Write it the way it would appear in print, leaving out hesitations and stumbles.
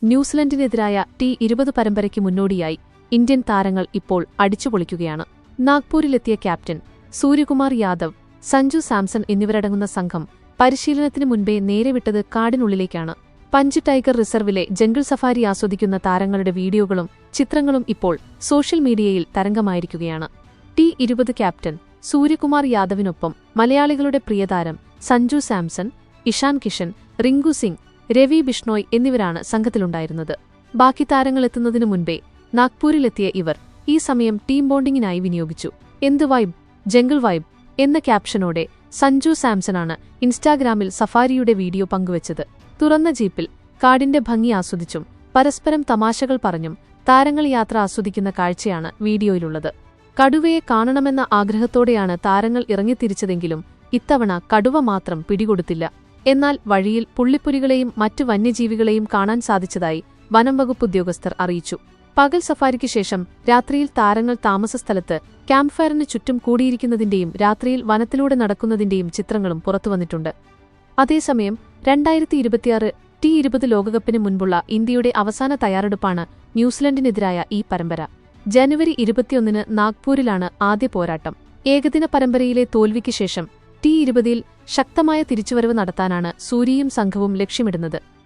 ന്യൂസിലൻഡിനെതിരായ T20 പരമ്പരയ്ക്ക് മുന്നോടിയായി Indian താരങ്ങൾ ഇപ്പോൾ അടിച്ചുപൊളിക്കുകയാണ്. നാഗ്പൂരിലെത്തിയ ക്യാപ്റ്റൻ സൂര്യകുമാർ യാദവ്, സഞ്ജു സാംസൺ എന്നിവരടങ്ങുന്ന സംഘം പരിശീലനത്തിന് മുൻപേ നേരെ വിട്ടത് കാടിനുള്ളിലേക്കാണ്. പഞ്ച് ടൈഗർ റിസർവിലെ ജംഗിൾ സഫാരി ആസ്വദിക്കുന്ന താരങ്ങളുടെ വീഡിയോകളും ചിത്രങ്ങളും ഇപ്പോൾ സോഷ്യൽ മീഡിയയിൽ തരംഗമായിരിക്കുകയാണ്. T20 ക്യാപ്റ്റൻ സൂര്യകുമാർ യാദവിനൊപ്പം മലയാളികളുടെ പ്രിയതാരം സഞ്ജു സാംസൺ, ഇഷാൻ കിഷൻ, റിങ്കു സിംഗ്, രവി ബിഷ്ണോയ് എന്നിവരാണ് സംഘത്തിലുണ്ടായിരുന്നത്. ബാക്കി താരങ്ങളെത്തുന്നതിനു മുൻപേ നാഗ്പൂരിലെത്തിയ ഇവർ ഈ സമയം ടീം ബോണ്ടിങ്ങിനായി വിനിയോഗിച്ചു. എന്ത് വൈബ്, ജംഗിൾ വൈബ് എന്ന ക്യാപ്ഷനോടെ സഞ്ജു സാംസണാണ് ഇൻസ്റ്റാഗ്രാമിൽ സഫാരിയുടെ വീഡിയോ പങ്കുവച്ചത്. തുറന്ന ജീപ്പിൽ കാടിന്റെ ഭംഗി ആസ്വദിച്ചും പരസ്പരം തമാശകൾ പറഞ്ഞും താരങ്ങൾ യാത്ര ആസ്വദിക്കുന്ന കാഴ്ചയാണ് വീഡിയോയിലുള്ളത്. കടുവയെ കാണണമെന്ന ആഗ്രഹത്തോടെയാണ് താരങ്ങൾ ഇറങ്ങിത്തിരിച്ചതെങ്കിലും ഇത്തവണ കടുവ മാത്രം പിടികൊടുത്തില്ല. എന്നാൽ വഴിയിൽ പുള്ളിപ്പുലികളെയും മറ്റു വന്യജീവികളെയും കാണാൻ സാധിച്ചതായി വനം വകുപ്പ് ഉദ്യോഗസ്ഥർ അറിയിച്ചു. പകൽ സഫാരിക്ക് ശേഷം രാത്രിയിൽ താരങ്ങൾ താമസസ്ഥലത്ത് ക്യാമ്പ് ഫയറിന് ചുറ്റും കൂടിയിരിക്കുന്നതിന്റെയും രാത്രിയിൽ വനത്തിലൂടെ നടക്കുന്നതിന്റെയും ചിത്രങ്ങളും പുറത്തുവന്നിട്ടുണ്ട്. അതേസമയം 2026 T20 ലോകകപ്പിന് മുൻപുള്ള ഇന്ത്യയുടെ അവസാന തയ്യാറെടുപ്പാണ് ന്യൂസിലൻഡിനെതിരായ ഈ പരമ്പര. ജനുവരി 21 നാഗ്പൂരിലാണ് ആദ്യ പോരാട്ടം. ഏകദിന പരമ്പരയിലെ തോൽവിക്ക് ശേഷം T20 ശക്തമായ തിരിച്ചുവരവ് നടത്താനാണ് സൂര്യയും സംഘവും ലക്ഷ്യമിടുന്നത്.